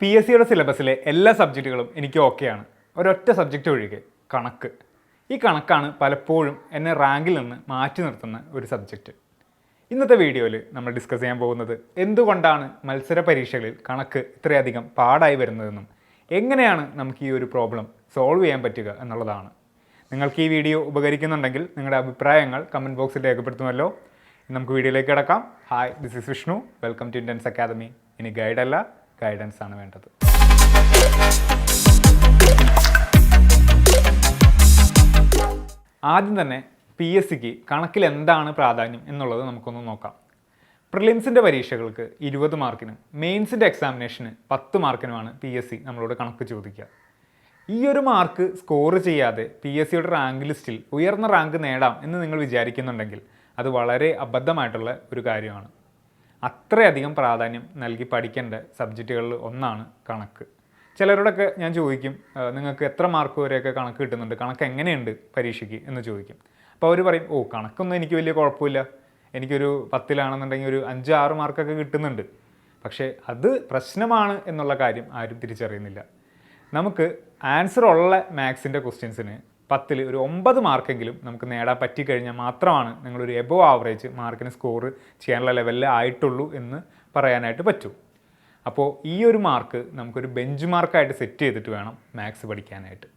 P S സിയുടെ സിലബസിലെ എല്ലാ സബ്ജക്റ്റുകളും എനിക്ക് ഓക്കെയാണ്. ഒരൊറ്റ സബ്ജക്റ്റ് ഒഴികെ, കണക്ക്. ഈ കണക്കാണ് പലപ്പോഴും എന്നെ റാങ്കിൽ നിന്ന് മാറ്റി നിർത്തുന്ന ഒരു സബ്ജക്റ്റ്. ഇന്നത്തെ വീഡിയോയിൽ നമ്മൾ ഡിസ്കസ് ചെയ്യാൻ പോകുന്നത് എന്തുകൊണ്ടാണ് മത്സര പരീക്ഷകളിൽ കണക്ക് ഇത്രയധികം പാടായി വരുന്നതെന്നും എങ്ങനെയാണ് നമുക്ക് ഈ ഒരു പ്രോബ്ലം സോൾവ് ചെയ്യാൻ പറ്റുക എന്നുള്ളതാണ്. നിങ്ങൾക്ക് ഈ വീഡിയോ ഉപകരിക്കുന്നുണ്ടെങ്കിൽ നിങ്ങളുടെ അഭിപ്രായങ്ങൾ കമൻറ്റ് ബോക്സിൽ രേഖപ്പെടുത്തുമല്ലോ. നമുക്ക് വീഡിയോയിലേക്ക് കിടക്കാം. Hi, this is Vishnu. Welcome to ഇൻഡൻസ് അക്കാദമി. ഇനി ഗൈഡല്ല, ഗൈഡൻസ് ആണ് വേണ്ടത്. ആദ്യം തന്നെ പി എസ് സിക്ക് കണക്കിൽ എന്താണ് പ്രാധാന്യം എന്നുള്ളത് നമുക്കൊന്ന് നോക്കാം. പ്രിലിംസിൻ്റെ പരീക്ഷകൾക്ക് 20 മാർക്കിനും മെയിൻസിൻ്റെ എക്സാമിനേഷന് 10 മാർക്കിനുമാണ് പി എസ് സി നമ്മളോട് കണക്ക് ചോദിക്കുക. ഈ ഒരു മാർക്ക് സ്കോർ ചെയ്യാതെ പി എസ് സിയുടെ റാങ്ക് ലിസ്റ്റിൽ ഉയർന്ന റാങ്ക് നേടാം എന്ന് നിങ്ങൾ വിചാരിക്കുന്നുണ്ടെങ്കിൽ അത് വളരെ അബദ്ധമായിട്ടുള്ള ഒരു കാര്യമാണ്. അത്രയധികം പ്രാധാന്യം നൽകി പഠിക്കേണ്ട സബ്ജക്റ്റുകളിൽ ഒന്നാണ് കണക്ക്. ചിലരോടൊക്കെ ഞാൻ ചോദിക്കും, നിങ്ങൾക്ക് എത്ര മാർക്ക് വരെയൊക്കെ കണക്ക് കിട്ടുന്നുണ്ട്, കണക്ക് എങ്ങനെയുണ്ട് പരീക്ഷയ്ക്ക് എന്ന് ചോദിക്കും. അപ്പോൾ അവർ പറയും, കണക്കൊന്നും എനിക്ക് വലിയ കുഴപ്പമില്ല, എനിക്കൊരു 10-ലാണെന്നുണ്ടെങ്കിൽ ഒരു 5-6 മാർക്കൊക്കെ കിട്ടുന്നുണ്ട്. പക്ഷേ അത് പ്രശ്നമാണ് എന്നുള്ള കാര്യം ആരും തിരിച്ചറിയുന്നില്ല. നമുക്ക് ആൻസർ ഉള്ള മാത്സിൻ്റെ ക്വസ്റ്റ്യൻസിന് 10-ൽ ഒരു 9 മാർക്കെങ്കിലും നമുക്ക് നേടാൻ പറ്റിക്കഴിഞ്ഞാൽ മാത്രമാണ് നിങ്ങളൊരു എബോവ് ആവറേജ് മാർക്കിന് സ്കോർ ചെയ്യാനുള്ള ലെവലിൽ ആയിട്ടുള്ളൂ എന്ന് പറയാനായിട്ട് പറ്റൂ. അപ്പോൾ ഈ ഒരു മാർക്ക് നമുക്കൊരു ബെഞ്ച് മാർക്കായിട്ട് സെറ്റ് ചെയ്തിട്ട് വേണം മാത്സ് പഠിക്കാനായിട്ട്.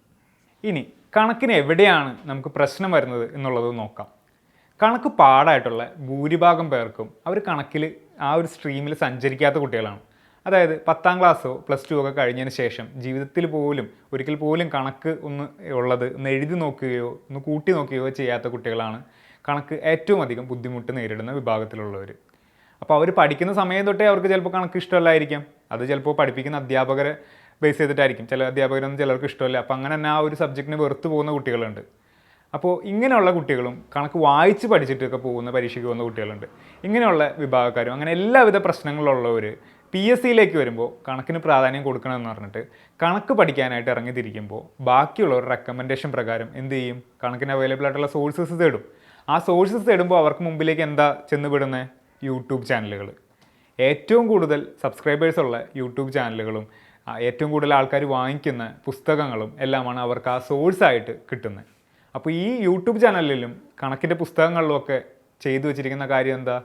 ഇനി കണക്കിന് എവിടെയാണ് നമുക്ക് പ്രശ്നം വരുന്നത് എന്നുള്ളത് നോക്കാം. കണക്ക് പാടായിട്ടുള്ള ഭൂരിഭാഗം പേർക്കും അവർ കണക്കിൽ ആ ഒരു സ്ട്രീമിൽ സഞ്ചരിക്കാത്ത കുട്ടികളാണ്. അതായത് 10ാം ക്ലാസ്സോ +2 ഒക്കെ കഴിഞ്ഞതിന് ശേഷം ജീവിതത്തിൽ പോലും ഒരിക്കൽ പോലും കണക്ക് ഒന്ന് എഴുതി നോക്കുകയോ ഒന്ന് കൂട്ടി നോക്കുകയോ ചെയ്യാത്ത കുട്ടികളാണ് കണക്ക് ഏറ്റവും അധികം ബുദ്ധിമുട്ട് നേരിടുന്ന വിഭാഗത്തിലുള്ളവർ. അപ്പോൾ അവർ പഠിക്കുന്ന സമയം തൊട്ടേ അവർക്ക് ചിലപ്പോൾ കണക്ക് ഇഷ്ടമല്ലായിരിക്കാം. അത് ചിലപ്പോൾ പഠിപ്പിക്കുന്ന അധ്യാപകരെ ബേസ് ചെയ്തിട്ടായിരിക്കും. ചില അധ്യാപകരൊന്നും ചിലർക്ക് ഇഷ്ടമല്ല. അപ്പോൾ അങ്ങനെ തന്നെ ആ ഒരു സബ്ജക്റ്റിന് വെറുത്ത് പോകുന്ന കുട്ടികളുണ്ട്. അപ്പോൾ ഇങ്ങനെയുള്ള കുട്ടികളും കണക്ക് വായിച്ച് പഠിച്ചിട്ടൊക്കെ പോകുന്ന പരീക്ഷയ്ക്ക് പോകുന്ന കുട്ടികളുണ്ട്. ഇങ്ങനെയുള്ള വിഭാഗക്കാരും അങ്ങനെ എല്ലാവിധ പ്രശ്നങ്ങളുള്ളവർ പി എസ് സിയിലേക്ക് വരുമ്പോൾ കണക്കിന് പ്രാധാന്യം കൊടുക്കണമെന്ന് പറഞ്ഞിട്ട് കണക്ക് പഠിക്കാനായിട്ട് ഇറങ്ങിത്തിരിക്കുമ്പോൾ ബാക്കിയുള്ളവർ റെക്കമെൻഡേഷൻ പ്രകാരം എന്ത് ചെയ്യും? കണക്കിന് അവൈലബിൾ ആയിട്ടുള്ള സോഴ്സസ് തേടും. ആ സോഴ്സസ് തേടുമ്പോൾ അവർക്ക് മുമ്പിലേക്ക് എന്താ ചെന്നുപെടുന്നത്? യൂട്യൂബ് ചാനലുകൾ. ഏറ്റവും കൂടുതൽ സബ്സ്ക്രൈബേഴ്സ് ഉള്ള യൂട്യൂബ് ചാനലുകളും ഏറ്റവും കൂടുതൽ ആൾക്കാർ വാങ്ങിക്കുന്ന പുസ്തകങ്ങളും എല്ലാമാണ് അവർക്ക് ആ സോഴ്സായിട്ട് കിട്ടുന്നത്. അപ്പോൾ ഈ യൂട്യൂബ് ചാനലിലും കണക്കിൻ്റെ പുസ്തകങ്ങളിലുമൊക്കെ ചെയ്തു വെച്ചിരിക്കുന്ന കാര്യം എന്താ?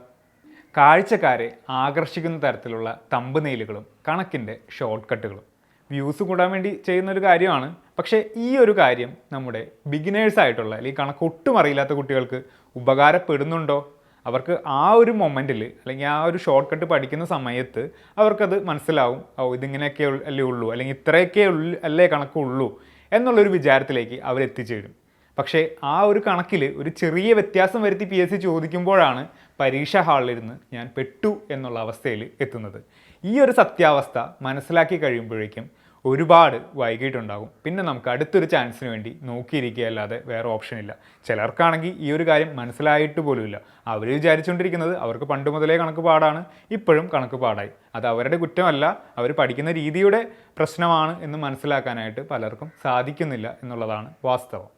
കാഴ്ചക്കാരെ ആകർഷിക്കുന്ന തരത്തിലുള്ള തമ്പനെയിലുകളും കണക്കിൻ്റെ ഷോർട്ട് കട്ടുകളും. വ്യൂസ് കൂടാൻ വേണ്ടി ചെയ്യുന്നൊരു കാര്യമാണ്. പക്ഷേ ഈ ഒരു കാര്യം നമ്മുടെ ബിഗിനേഴ്സായിട്ടുള്ള അല്ലെങ്കിൽ കണക്ക് ഒട്ടും അറിയില്ലാത്ത കുട്ടികൾക്ക് ഉപകാരപ്പെടുന്നുണ്ടോ? അവർക്ക് ആ ഒരു മൊമെൻറ്റിൽ അല്ലെങ്കിൽ ആ ഒരു ഷോർട്ട് കട്ട് പഠിക്കുന്ന സമയത്ത് അവർക്കത് മനസ്സിലാവും, ഇതിങ്ങനെയൊക്കെ അല്ലേ ഉള്ളൂ, അല്ലെങ്കിൽ ഇത്രയൊക്കെ അല്ലേ കണക്കുള്ളൂ എന്നുള്ളൊരു വിചാരത്തിലേക്ക് അവരെത്തിച്ചേരും. പക്ഷേ ആ ഒരു കണക്കിൽ ഒരു ചെറിയ വ്യത്യാസം വരുത്തി പി എസ് സി ചോദിക്കുമ്പോഴാണ് പരീക്ഷാ ഹാളിലിരുന്ന് ഞാൻ പെട്ടു എന്നുള്ള അവസ്ഥയിൽ എത്തുന്നത്. ഈ ഒരു സത്യാവസ്ഥ മനസ്സിലാക്കി കഴിയുമ്പോഴേക്കും ഒരുപാട് വൈകിട്ടുണ്ടാകും. പിന്നെ നമുക്ക് അടുത്തൊരു ചാൻസിന് വേണ്ടി നോക്കിയിരിക്കുക അല്ലാതെ വേറെ ഓപ്ഷൻ ഇല്ല. ചിലർക്കാണെങ്കിൽ ഈ ഒരു കാര്യം മനസ്സിലായിട്ട് പോലുമില്ല. അവർ വിചാരിച്ചുകൊണ്ടിരിക്കുന്നത് അവർക്ക് പണ്ട് മുതലേ കണക്ക് പാടാണ്, ഇപ്പോഴും കണക്ക് പാടായി. അത് അവരുടെ കുറ്റമല്ല, അവർ പഠിക്കുന്ന രീതിയുടെ പ്രശ്നമാണ് എന്ന് മനസ്സിലാക്കാനായിട്ട് പലർക്കും സാധിക്കുന്നില്ല എന്നുള്ളതാണ് വാസ്തവം.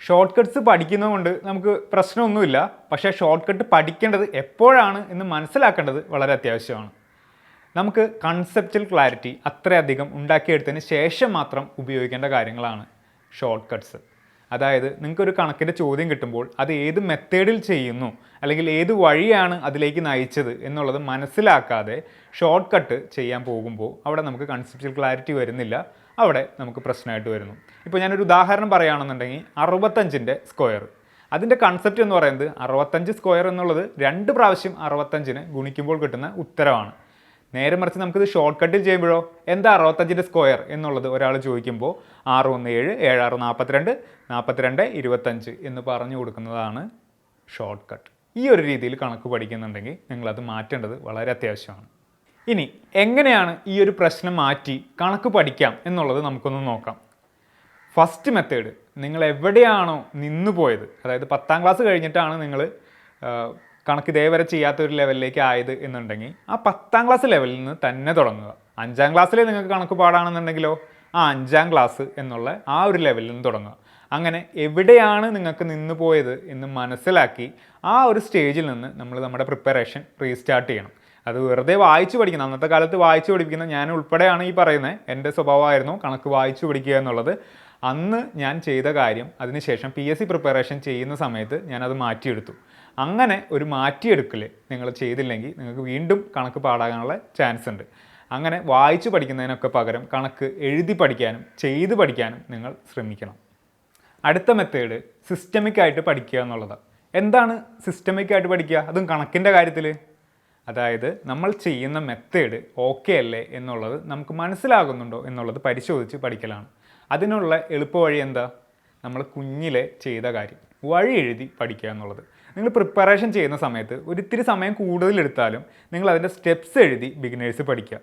ഷോർട്ട് കട്ട്സ് പഠിക്കുന്നതുകൊണ്ട് നമുക്ക് പ്രശ്നമൊന്നുമില്ല. പക്ഷേ ഷോർട്ട് കട്ട് പഠിക്കേണ്ടത് എപ്പോഴാണ് എന്ന് മനസ്സിലാക്കേണ്ടത് വളരെ അത്യാവശ്യമാണ്. നമുക്ക് കൺസെപ്ച്വൽ ക്ലാരിറ്റി അത്രയധികം ഉണ്ടാക്കിയെടുത്തതിന് ശേഷം മാത്രം ഉപയോഗിക്കേണ്ട കാര്യങ്ങളാണ് ഷോർട്ട് കട്ട്സ്. അതായത് നിങ്ങൾക്കൊരു കണക്കിൻ്റെ ചോദ്യം കിട്ടുമ്പോൾ അത് ഏത് മെത്തേഡിൽ ചെയ്യുന്നു അല്ലെങ്കിൽ ഏത് വഴിയാണ് അതിലേക്ക് നയിച്ചത് എന്നുള്ളത് മനസ്സിലാക്കാതെ ഷോർട്ട് കട്ട് ചെയ്യാൻ പോകുമ്പോൾ അവിടെ നമുക്ക് കൺസെപ്ച്വൽ ക്ലാരിറ്റി വരുന്നില്ല, അവിടെ നമുക്ക് പ്രശ്നമായിട്ട് വരുന്നു. ഇപ്പോൾ ഞാനൊരു ഉദാഹരണം പറയുകയാണെന്നുണ്ടെങ്കിൽ 65ൻ്റെ സ്ക്വയർ, അതിൻ്റെ കൺസെപ്റ്റ് എന്ന് പറയുന്നത് 65 സ്ക്വയർ എന്നുള്ളത് 2 പ്രാവശ്യം 65നെ ഗുണിക്കുമ്പോൾ കിട്ടുന്ന ഉത്തരമാണ്. നേരെ മറിച്ച് നമുക്കിത് ഷോർട്ട് കട്ടിൽ ചെയ്യുമ്പോഴോ എന്താ 65ൻ്റെ സ്ക്വയർ എന്നുള്ളത് ഒരാൾ ചോദിക്കുമ്പോൾ 6 1 7 7 6 42 42 25 എന്ന് പറഞ്ഞു കൊടുക്കുന്നതാണ് ഷോർട്ട് കട്ട്. ഈ ഒരു രീതിയിൽ കണക്ക് പഠിക്കുന്നുണ്ടെങ്കിൽ നിങ്ങളത് മാറ്റേണ്ടത് വളരെ അത്യാവശ്യമാണ്. ഇനി എങ്ങനെയാണ് ഈ ഒരു പ്രശ്നം മാറ്റി കണക്ക് പഠിക്കാം എന്നുള്ളത് നമുക്കൊന്ന് നോക്കാം. ഫസ്റ്റ് മെത്തേഡ്, നിങ്ങൾ എവിടെയാണോ നിന്നു പോയത്, അതായത് 10ാം ക്ലാസ് കഴിഞ്ഞിട്ടാണ് നിങ്ങൾ കണക്ക് ഇതേവരെ ചെയ്യാത്തൊരു ലെവലിലേക്ക് ആയത് എന്നുണ്ടെങ്കിൽ ആ 10ാം ക്ലാസ് ലെവലിൽ നിന്ന് തന്നെ തുടങ്ങുക. 5ാം ക്ലാസ്സിലെ നിങ്ങൾക്ക് കണക്ക് പാടാണെന്നുണ്ടെങ്കിലോ ആ 5ാം ക്ലാസ് എന്നുള്ള ആ ഒരു ലെവലിൽ നിന്ന് തുടങ്ങുക. അങ്ങനെ എവിടെയാണ് നിങ്ങൾക്ക് നിന്നു പോയത് എന്ന് മനസ്സിലാക്കി ആ ഒരു സ്റ്റേജിൽ നിന്ന് നമ്മൾ നമ്മുടെ പ്രിപ്പറേഷൻ റീസ്റ്റാർട്ട് ചെയ്യണം. അത് വെറുതെ വായിച്ചു പഠിക്കണം. അന്നത്തെ കാലത്ത് വായിച്ചു പഠിപ്പിക്കുന്ന ഞാൻ ഉൾപ്പെടെയാണ് ഈ പറയുന്നത്. എൻ്റെ സ്വഭാവമായിരുന്നു കണക്ക് വായിച്ചു പഠിക്കുക എന്നുള്ളത്. അന്ന് ഞാൻ ചെയ്ത കാര്യം അതിനുശേഷം PSC പ്രിപ്പറേഷൻ ചെയ്യുന്ന സമയത്ത് ഞാനത് മാറ്റിയെടുത്തു. അങ്ങനെ ഒരു മാറ്റിയെടുക്കൽ നിങ്ങൾ ചെയ്തില്ലെങ്കിൽ നിങ്ങൾക്ക് വീണ്ടും കണക്ക് പാടാനുള്ള ചാൻസ് ഉണ്ട്. അങ്ങനെ വായിച്ചു പഠിക്കുന്നതിനൊക്കെ പകരം കണക്ക് എഴുതി പഠിക്കാനും ചെയ്ത് പഠിക്കാനും നിങ്ങൾ ശ്രമിക്കണം. അടുത്ത മെത്തേഡ് സിസ്റ്റമിക് ആയിട്ട് പഠിക്കുക എന്നുള്ളതാണ്. എന്താണ് സിസ്റ്റമിക് ആയിട്ട് പഠിക്കുക? അതും കണക്കിൻ്റെ കാര്യത്തിൽ. അതായത് നമ്മൾ ചെയ്യുന്ന മെത്തേഡ് ഓക്കെ അല്ലേ എന്നുള്ളത് നമുക്ക് മനസ്സിലാകുന്നുണ്ടോ എന്നുള്ളത് പരിശോധിച്ച് പഠിക്കലാണ്. അതിനുള്ള എളുപ്പവഴി എന്താ? നമ്മൾ കുഞ്ഞിലെ ചെയ്ത കാര്യം വഴി എഴുതി പഠിക്കുക എന്നുള്ളത്. നിങ്ങൾ പ്രിപ്പറേഷൻ ചെയ്യുന്ന സമയത്ത് ഒരിത്തിരി സമയം കൂടുതലെടുത്താലും നിങ്ങൾ അതിൻ്റെ സ്റ്റെപ്സ് എഴുതി ബിഗിനേഴ്സ് പഠിക്കുക.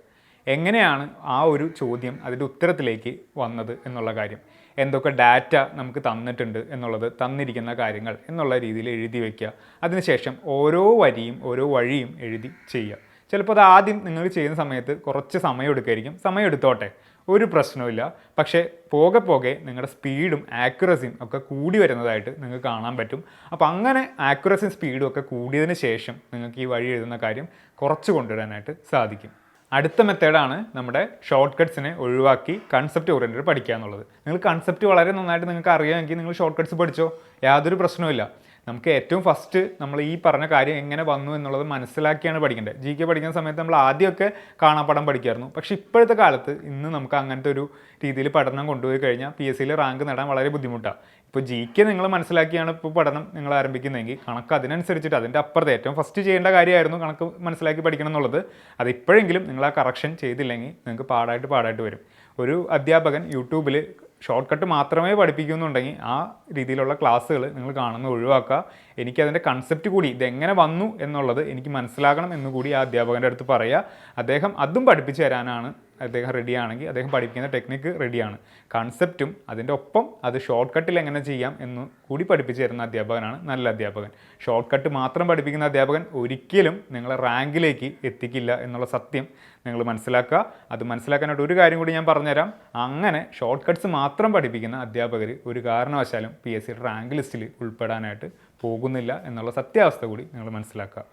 എങ്ങനെയാണ് ആ ഒരു ചോദ്യം അതിൻ്റെ ഉത്തരത്തിലേക്ക് വന്നത് എന്നുള്ള കാര്യം, എന്തൊക്കെ ഡാറ്റ നമുക്ക് തന്നിട്ടുണ്ട് എന്നുള്ളത്, തന്നിരിക്കുന്ന കാര്യങ്ങൾ എന്നുള്ള രീതിയിൽ എഴുതി വയ്ക്കുക. അതിനുശേഷം ഓരോ വരിയും ഓരോ വഴിയും എഴുതി ചെയ്യുക. ചിലപ്പോൾ അത് ആദ്യം നിങ്ങൾ ചെയ്യുന്ന സമയത്ത് കുറച്ച് സമയം എടുക്കുമായിരിക്കും. സമയം എടുത്തോട്ടെ, ഒരു പ്രശ്നവുമില്ല. പക്ഷേ പോകെ പോകെ നിങ്ങളുടെ സ്പീഡും ആക്യുറസിയും ഒക്കെ കൂടി വരുന്നതായിട്ട് നിങ്ങൾക്ക് കാണാൻ പറ്റും. അപ്പോൾ അങ്ങനെ ആക്യുറസിയും സ്പീഡും ഒക്കെ കൂടിയതിന് ശേഷം നിങ്ങൾക്ക് ഈ വഴി എഴുതുന്ന കാര്യം കുറച്ച് കൊണ്ടുവരാനായിട്ട് സാധിക്കും. അടുത്ത മെത്തേഡാണ് നമ്മുടെ ഷോർട്ട് കട്ട്സിനെ ഒഴിവാക്കി കൺസെപ്റ്റ് ഓറിയൻറ്റഡ് പഠിക്കുക എന്നുള്ളത്. നിങ്ങൾ കൺസെപ്റ്റ് വളരെ നന്നായിട്ട് നിങ്ങൾക്ക് അറിയാമെങ്കിൽ നിങ്ങൾ ഷോർട്ട് കട്ട്സ് പഠിച്ചോ, യാതൊരു പ്രശ്നവുമില്ല. നമുക്ക് ഏറ്റവും ഫസ്റ്റ് നമ്മൾ ഈ പറഞ്ഞ കാര്യം എങ്ങനെ വന്നു എന്നുള്ളത് മനസ്സിലാക്കിയാണ് പഠിക്കേണ്ടത്. GK പഠിക്കുന്ന സമയത്ത് നമ്മൾ ആദ്യമൊക്കെ കാണാപ്പാഠം പഠിക്കായിരുന്നു. പക്ഷേ ഇപ്പോഴത്തെ കാലത്ത് ഇന്ന് നമുക്ക് അങ്ങനത്തെ ഒരു രീതിയിൽ പഠനം കൊണ്ടുപോയി കഴിഞ്ഞാൽ PSCയിൽ റാങ്ക് നേടാൻ വളരെ ബുദ്ധിമുട്ടാണ്. ഇപ്പോൾ GK നിങ്ങൾ മനസ്സിലാക്കിയാണ് ഇപ്പോൾ പഠനം നിങ്ങൾ ആരംഭിക്കുന്നതെങ്കിൽ കണക്ക് അതിനനുസരിച്ചിട്ട് അതിൻ്റെ അപ്പുറത്ത് ഏറ്റവും ഫസ്റ്റ് ചെയ്യേണ്ട കാര്യമായിരുന്നു കണക്ക് മനസ്സിലാക്കി പഠിക്കണം എന്നുള്ളത്. അത് ഇപ്പോഴെങ്കിലും നിങ്ങൾ ആ കറക്ഷൻ ചെയ്തില്ലെങ്കിൽ നിങ്ങൾക്ക് പാടായിട്ട് വരും. ഒരു അധ്യാപകൻ യൂട്യൂബിൽ ഷോർട്ട് കട്ട് മാത്രമേ പഠിപ്പിക്കുന്നുണ്ടെങ്കിൽ ആ രീതിയിലുള്ള ക്ലാസ്സുകൾ നിങ്ങൾ കാണുന്നത് ഒഴിവാക്കുക. എനിക്കതിൻ്റെ കൺസെപ്റ്റ് കൂടി ഇതെങ്ങനെ വന്നു എന്നുള്ളത് എനിക്ക് മനസ്സിലാക്കണം എന്നുകൂടി ആ അധ്യാപകൻ്റെ അടുത്ത് പറയുക. അദ്ദേഹം അതും പഠിപ്പിച്ച് തരാനാണ് അദ്ദേഹം റെഡിയാണെങ്കിൽ അദ്ദേഹം പഠിപ്പിക്കുന്ന ടെക്നിക്ക് റെഡിയാണ്. കൺസെപ്റ്റും അതിൻ്റെ ഒപ്പം അത് ഷോർട്ട് കട്ടിൽ എങ്ങനെ ചെയ്യാം എന്ന് കൂടി പഠിപ്പിച്ച് തരുന്ന അധ്യാപകനാണ് നല്ല അധ്യാപകൻ. ഷോർട്ട് കട്ട് മാത്രം പഠിപ്പിക്കുന്ന അധ്യാപകൻ ഒരിക്കലും നിങ്ങളെ റാങ്കിലേക്ക് എത്തിക്കില്ല എന്നുള്ള സത്യം നിങ്ങൾ മനസ്സിലാക്കുക. അത് മനസ്സിലാക്കാനായിട്ട് ഒരു കാര്യം കൂടി ഞാൻ പറഞ്ഞുതരാം. അങ്ങനെ ഷോർട്ട് കട്ട്സ് മാത്രം പഠിപ്പിക്കുന്ന അധ്യാപകർ ഒരു കാരണവശാലും PSC റാങ്ക് ലിസ്റ്റിൽ ഉൾപ്പെടാനായിട്ട് പോകുന്നില്ല എന്നുള്ള സത്യാവസ്ഥ കൂടി നിങ്ങൾ മനസ്സിലാക്കുക.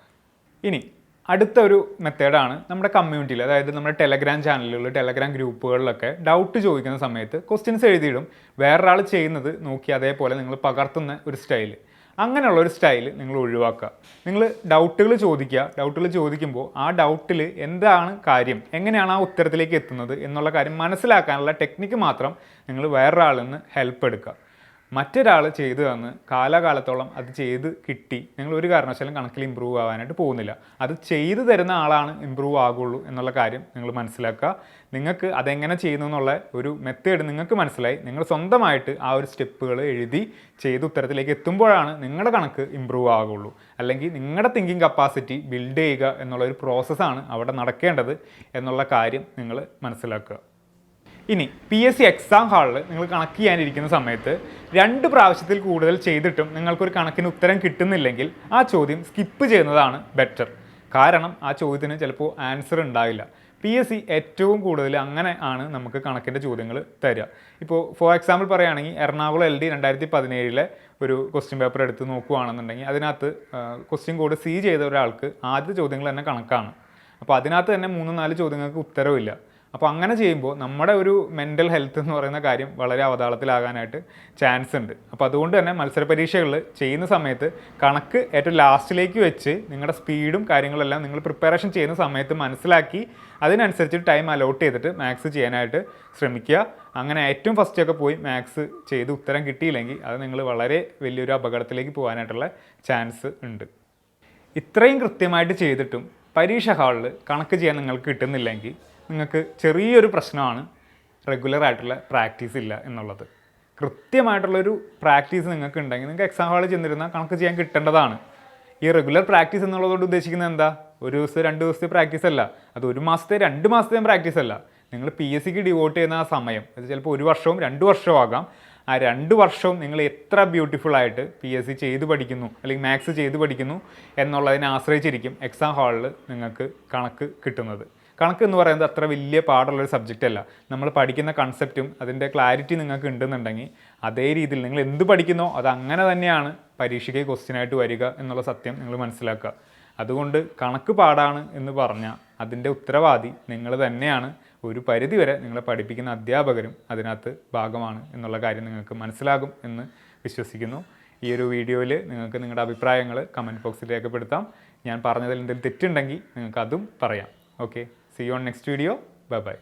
ഇനി അടുത്ത ഒരു മെത്തേഡാണ് നമ്മുടെ കമ്മ്യൂണിറ്റിയിൽ, അതായത് നമ്മുടെ ടെലഗ്രാം ചാനലുകളിൽ ടെലഗ്രാം ഗ്രൂപ്പുകളിലൊക്കെ ഡൗട്ട് ചോദിക്കുന്ന സമയത്ത് ക്വസ്റ്റ്യൻസ് എഴുതിയിടും. വേറൊരാൾ ചെയ്യുന്നത് നോക്കി അതേപോലെ നിങ്ങൾ പകർത്തുന്ന ഒരു സ്റ്റൈൽ, അങ്ങനെയുള്ള ഒരു സ്റ്റൈൽ നിങ്ങൾ ഒഴിവാക്കുക. നിങ്ങൾ ഡൗട്ടുകൾ ചോദിക്കുക. ഡൗട്ടുകൾ ചോദിക്കുമ്പോൾ ആ ഡൗട്ടിൽ എന്താണ് കാര്യം, എങ്ങനെയാണ് ആ ഉത്തരത്തിലേക്ക് എത്തുന്നത് എന്നുള്ള കാര്യം മനസ്സിലാക്കാനുള്ള ടെക്നിക്ക് മാത്രം നിങ്ങൾ വേറൊരാളിൽ നിന്ന് ഹെൽപ്പ് എടുക്കുക. മറ്റൊരാൾ ചെയ്തു തന്ന് കാലാകാലത്തോളം അത് ചെയ്ത് കിട്ടി നിങ്ങൾ ഒരു കാരണവശാലും കണക്കിൽ ഇമ്പ്രൂവ് ആവാനായിട്ട് പോകുന്നില്ല. അത് ചെയ്തു തരുന്ന ആളാണ് ഇമ്പ്രൂവ് ആകുള്ളൂ എന്നുള്ള കാര്യം നിങ്ങൾ മനസ്സിലാക്കുക. നിങ്ങൾക്ക് അതെങ്ങനെ ചെയ്യുന്നു എന്നുള്ള ഒരു മെത്തേഡ് നിങ്ങൾക്ക് മനസ്സിലായി. നിങ്ങൾ സ്വന്തമായിട്ട് ആ ഒരു സ്റ്റെപ്പുകൾ എഴുതി ചെയ്ത് ഉത്തരത്തിലേക്ക് എത്തുമ്പോഴാണ് നിങ്ങളുടെ കണക്ക് ഇമ്പ്രൂവ് ആകുള്ളൂ. അല്ലെങ്കിൽ നിങ്ങളുടെ തിങ്കിങ് കപ്പാസിറ്റി ബിൽഡ് ചെയ്യുക എന്നുള്ള ഒരു പ്രോസസ്സാണ് അവിടെ നടക്കേണ്ടത് എന്നുള്ള കാര്യം നിങ്ങൾ മനസ്സിലാക്കുക. ഇനി PSC എക്സാം ഹാളിൽ നിങ്ങൾ കണക്ക് ചെയ്യാനിരിക്കുന്ന സമയത്ത് 2 പ്രാവശ്യത്തിൽ കൂടുതൽ ചെയ്തിട്ടും നിങ്ങൾക്കൊരു കണക്കിന് ഉത്തരം കിട്ടുന്നില്ലെങ്കിൽ ആ ചോദ്യം സ്കിപ്പ് ചെയ്യുന്നതാണ് ബെറ്റർ. കാരണം ആ ചോദ്യത്തിന് ചിലപ്പോൾ ആൻസർ ഉണ്ടാവില്ല. PSC ഏറ്റവും കൂടുതൽ അങ്ങനെ ആണ് നമുക്ക് കണക്കിൻ്റെ ചോദ്യങ്ങൾ തരിക. ഇപ്പോൾ ഫോർ എക്സാമ്പിൾ പറയുകയാണെങ്കിൽ എറണാകുളം LD 2017 ഒരു ക്വസ്റ്റ്യൻ പേപ്പർ എടുത്ത് നോക്കുകയാണെന്നുണ്ടെങ്കിൽ അതിനകത്ത് ക്വസ്റ്റ്യൻ കോഡ് C ചെയ്ത ഒരാൾക്ക് ആദ്യത്തെ ചോദ്യങ്ങൾ തന്നെ കണക്കാണ്. അപ്പോൾ അതിനകത്ത് തന്നെ 3-4 ചോദ്യങ്ങൾക്ക് ഉത്തരവില്ല. അപ്പോൾ അങ്ങനെ ചെയ്യുമ്പോൾ നമ്മുടെ ഒരു മെൻ്റൽ ഹെൽത്ത് എന്ന് പറയുന്ന കാര്യം വളരെ അവതാളത്തിലാകാനായിട്ട് ചാൻസ് ഉണ്ട്. അപ്പോൾ അതുകൊണ്ട് തന്നെ മത്സര പരീക്ഷകളിൽ ചെയ്യുന്ന സമയത്ത് കണക്ക് ഏറ്റവും ലാസ്റ്റിലേക്ക് വെച്ച് നിങ്ങളുടെ സ്പീഡും കാര്യങ്ങളെല്ലാം നിങ്ങൾ പ്രിപ്പറേഷൻ ചെയ്യുന്ന സമയത്ത് മനസ്സിലാക്കി അതിനനുസരിച്ച് ടൈം അലോട്ട് ചെയ്തിട്ട് മാത്സ് ചെയ്യാനായിട്ട് ശ്രമിക്കുക. അങ്ങനെ ഏറ്റവും ഫസ്റ്റൊക്കെ പോയി മാത്സ് ചെയ്ത് ഉത്തരം കിട്ടിയില്ലെങ്കിൽ അത് നിങ്ങൾ വളരെ വലിയൊരു അപകടത്തിലേക്ക് പോകാനായിട്ടുള്ള ചാൻസ് ഉണ്ട്. ഇത്രയും കൃത്യമായിട്ട് ചെയ്തിട്ടും പരീക്ഷ ഹാളിൽ കണക്ക് ചെയ്യാൻ നിങ്ങൾക്ക് കിട്ടുന്നില്ലെങ്കിൽ നിങ്ങൾക്ക് ചെറിയൊരു പ്രശ്നമാണ് റെഗുലർ ആയിട്ടുള്ള പ്രാക്ടീസ് ഇല്ല എന്നുള്ളത്. കൃത്യമായിട്ടുള്ളൊരു പ്രാക്ടീസ് നിങ്ങൾക്ക് ഉണ്ടെങ്കിൽ നിങ്ങൾക്ക് എക്സാം ഹാളിൽ ചെന്നിരുന്നാൽ കണക്ക് ചെയ്യാൻ കിട്ടേണ്ടതാണ്. ഈ റെഗുലർ പ്രാക്ടീസ് എന്നുള്ളതുകൊണ്ട് ഉദ്ദേശിക്കുന്നത് എന്താ? ഒരു ദിവസത്തെ 2 ദിവസത്തെ പ്രാക്ടീസ് അല്ല, അത് 1 മാസത്തെ 2 മാസത്തെയും പ്രാക്ടീസ് അല്ല. നിങ്ങൾ PSCക്ക് ഡിവോട്ട് ചെയ്യുന്ന ആ സമയം, അത് ചിലപ്പോൾ 1 വർഷവും 2 വർഷവും ആകാം. ആ 2 വർഷവും നിങ്ങൾ എത്ര ബ്യൂട്ടിഫുള്ളായിട്ട് PSC ചെയ്ത് പഠിക്കുന്നു അല്ലെങ്കിൽ മാത്സ് ചെയ്ത് പഠിക്കുന്നു എന്നുള്ളതിനെ ആശ്രയിച്ചിരിക്കും എക്സാം ഹാളിൽ നിങ്ങൾക്ക് കണക്ക് കിട്ടുന്നത്. കണക്ക് എന്ന് പറയുന്നത് അത്ര വലിയ പാടുള്ളൊരു സബ്ജക്റ്റ് അല്ല. നമ്മൾ പഠിക്കുന്ന കൺസെപ്റ്റും അതിൻ്റെ ക്ലാരിറ്റി നിങ്ങൾക്ക് ഉണ്ടെന്നുണ്ടെങ്കിൽ അതേ രീതിയിൽ നിങ്ങൾ എന്ത് പഠിക്കുന്നോ അത് അങ്ങനെ തന്നെയാണ് പരീക്ഷയ്ക്ക് ക്വസ്റ്റ്യനായിട്ട് വരിക എന്നുള്ള സത്യം നിങ്ങൾ മനസ്സിലാക്കുക. അതുകൊണ്ട് കണക്ക് പാടാണ് എന്ന് പറഞ്ഞാൽ അതിൻ്റെ ഉത്തരവാദി നിങ്ങൾ തന്നെയാണ്. ഒരു പരിധിവരെ നിങ്ങളെ പഠിപ്പിക്കുന്ന അധ്യാപകരും അതിനകത്ത് ഭാഗമാണ് എന്നുള്ള കാര്യം നിങ്ങൾക്ക് മനസ്സിലാകും എന്ന് വിശ്വസിക്കുന്നു. ഈ ഒരു വീഡിയോയിൽ നിങ്ങൾക്ക് നിങ്ങളുടെ അഭിപ്രായങ്ങൾ കമൻറ്റ് ബോക്സിൽ രേഖപ്പെടുത്താം. ഞാൻ പറഞ്ഞതിൽ എന്തെങ്കിലും തെറ്റുണ്ടെങ്കിൽ നിങ്ങൾക്ക് അതും പറയാം. Okay, see you on next video. Bye by.